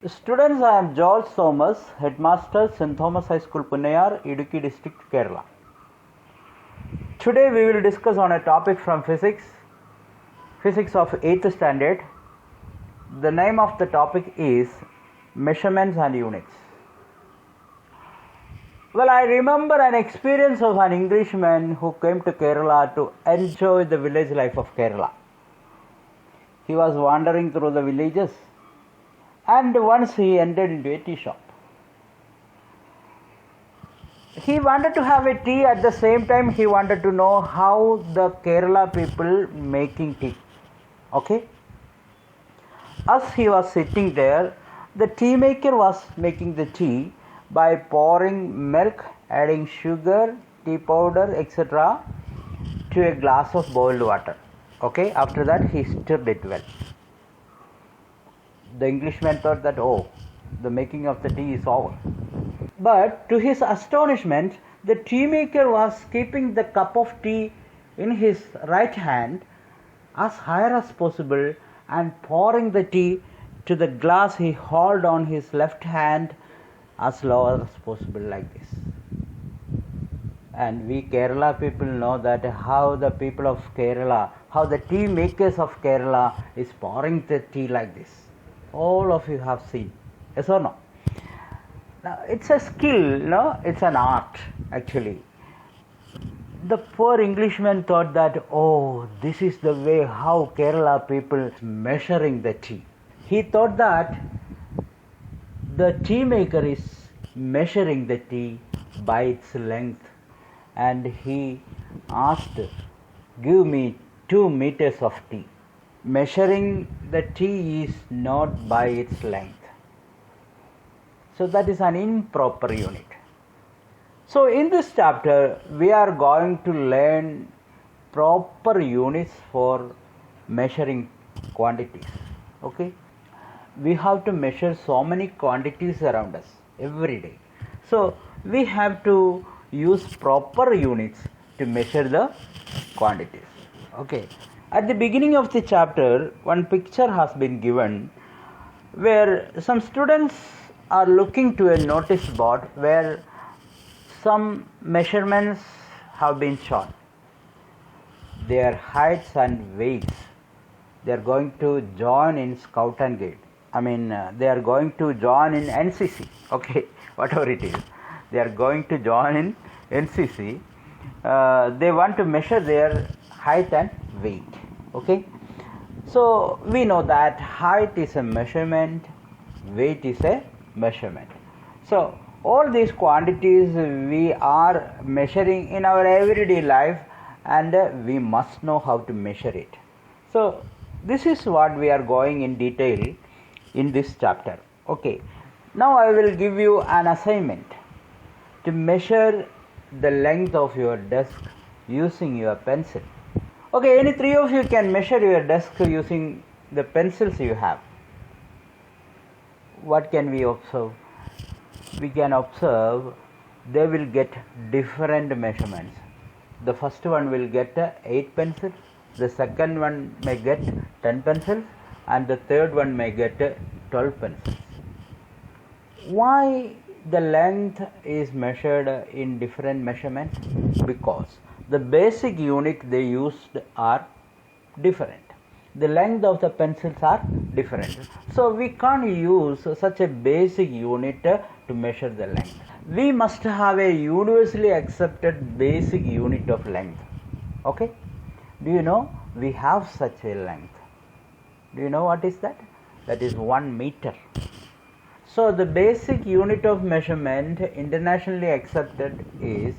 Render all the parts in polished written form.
Students, I am George Thomas, Headmaster, St. Thomas High School, Punnayar, Idukki District, Kerala. Today we will discuss on a topic from physics of 8th standard. The name of the topic is measurements and units. Well, I remember an experience of an Englishman who came to Kerala to enjoy the village life of Kerala. He was wandering through the villages, and once he entered into a tea shop. He wanted to have a tea. At the same time, he wanted to know how the Kerala people making tea. Okay. As he was sitting there, the tea maker was making the tea by pouring milk, adding sugar, tea powder, etc. to a glass of boiled water. Okay. After that, he stirred it well. The Englishman thought that, the making of the tea is over. But to his astonishment, the tea maker was keeping the cup of tea in his right hand as higher as possible and pouring the tea to the glass he held on his left hand as low as possible, like this. And we Kerala people know that how the people of Kerala, how the tea makers of Kerala is pouring the tea like this. All of you have seen, yes or no? Now, it's a skill, no? It's an art, actually. The poor Englishman thought that, this is the way how Kerala people measuring the tea. He thought that the tea maker is measuring the tea by its length, and he asked, give me 2 meters of tea. Measuring the tea is not by its length. So that is an improper unit. So in this chapter, we are going to learn proper units for measuring quantities. Okay? We have to measure so many quantities around us every day. So we have to use proper units to measure the quantities. Okay. At the beginning of the chapter, one picture has been given where some students are looking to a notice board where some measurements have been shown. Their heights and weights. They are going to join in Scout and Guide. They are going to join in NCC. Okay, whatever it is. They are going to join in NCC. They want to measure their height and weight. Okay, so we know that height is a measurement, weight is a measurement. So all these quantities we are measuring in our everyday life, and we must know how to measure it. So this is what we are going in detail in this chapter. Okay, now I will give you an assignment to measure the length of your desk using your pencil. Okay, any 3 of you can measure your desk using the pencils you have. What can we observe? We can observe they will get different measurements. The first one will get 8 pencils, the second one may get 10 pencils, and the third one may get 12 pencils. Why the length is measured in different measurements? Because the basic unit they used are different. The length of the pencils are different. So we can't use such a basic unit to measure the length. We must have a universally accepted basic unit of length. Okay? Do you know we have such a length? Do you know what is that? That is 1 meter. So the basic unit of measurement internationally accepted is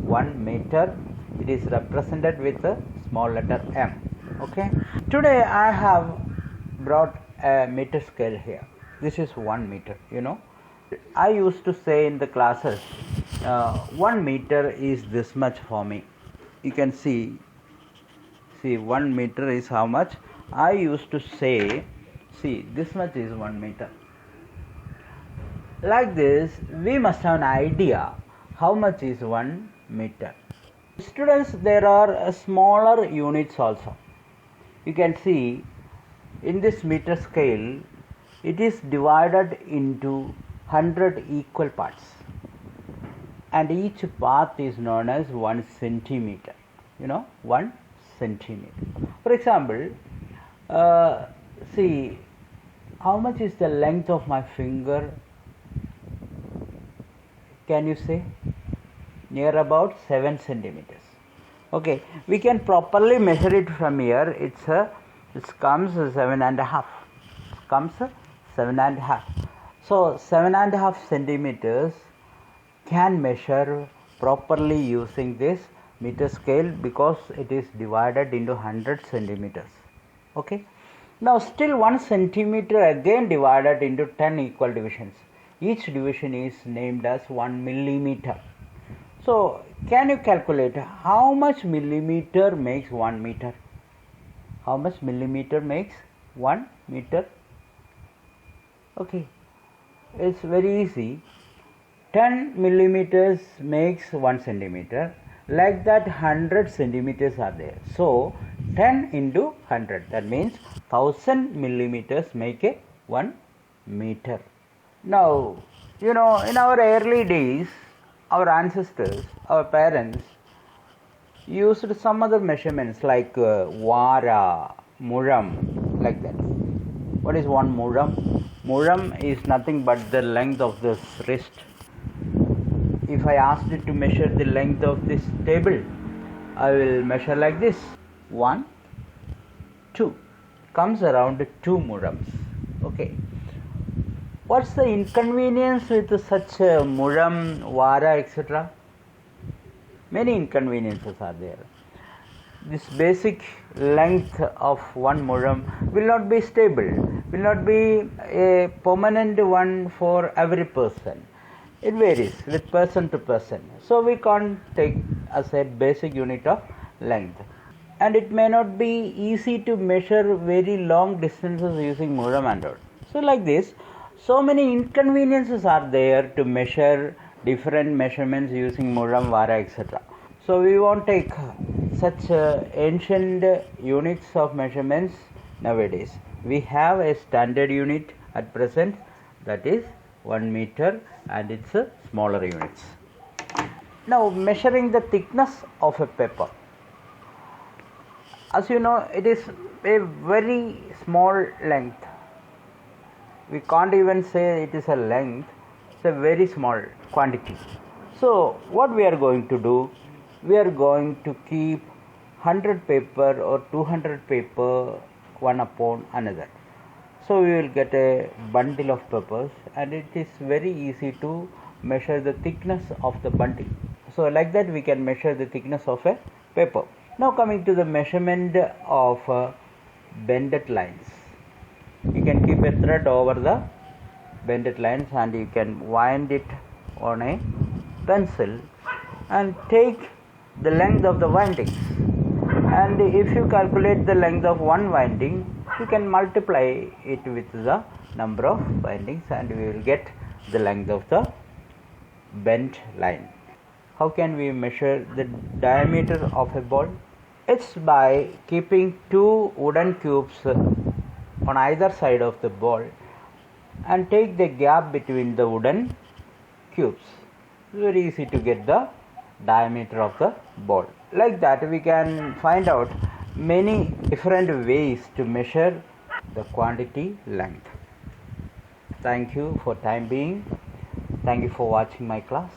1 meter. It is represented with a small letter m. Okay. Today I have brought a meter scale here. This is 1 meter. I used to say in the classes, 1 meter is this much for me. You can see 1 meter is how much. I used to say, this much is 1 meter. Like this, we must have an idea how much is 1 meter. Students, there are smaller units also. You can see in this meter scale it is divided into 100 equal parts, and each part is known as 1 centimeter. 1 centimeter. For example, see, how much is the length of my finger? Can you say? Near about 7 centimeters. Okay, we can properly measure it from here. It comes 7.5. Comes 7.5. So 7.5 centimeters can measure properly using this meter scale, because it is divided into 100 centimeters. Okay. Now still 1 centimeter again divided into 10 equal divisions. Each division is named as 1 millimeter. So can you calculate how much millimeter makes 1 meter? How much millimeter makes 1 meter? Okay, it's very easy. 10 millimeters makes 1 centimeter. Like that 100 centimeters are there. So 10 into 100, that means 1000 millimeters make a 1 meter. Now, in our early days, our ancestors, our parents used some other measurements like vara, muram, like that. What is 1 muram? Muram is nothing but the length of this wrist. If I asked it to measure the length of this table, I will measure like this. 1, 2. Comes around 2 murams. Okay. What's the inconvenience with such muram, vara, etc.? Many inconveniences are there. This basic length of 1 muram will not be stable, will not be a permanent one for every person. It varies with person to person. So we can't take as a basic unit of length. And it may not be easy to measure very long distances using muram and all. So like this, so many inconveniences are there to measure different measurements using muram, vara, etc. So we won't take such ancient units of measurements nowadays. We have a standard unit at present, that is 1 meter, and its smaller units. Now measuring the thickness of a paper. As you know, it is a very small length. We can't even say it is a length, it's a very small quantity. So what we are going to do, we are going to keep 100 paper or 200 paper one upon another. So we will get a bundle of papers, and it is very easy to measure the thickness of the bundle. So like that we can measure the thickness of a paper. Now coming to the measurement of bended lines. You can keep a thread over the bended lines, and you can wind it on a pencil and take the length of the windings. And if you calculate the length of one winding, you can multiply it with the number of windings, and we will get the length of the bent line. How can we measure the diameter of a ball? It's by keeping 2 wooden cubes on either side of the ball and take the gap between the wooden cubes. It's very easy to get the diameter of the ball. Like that we can find out many different ways to measure the quantity length. Thank you for time being. Thank you for watching my class.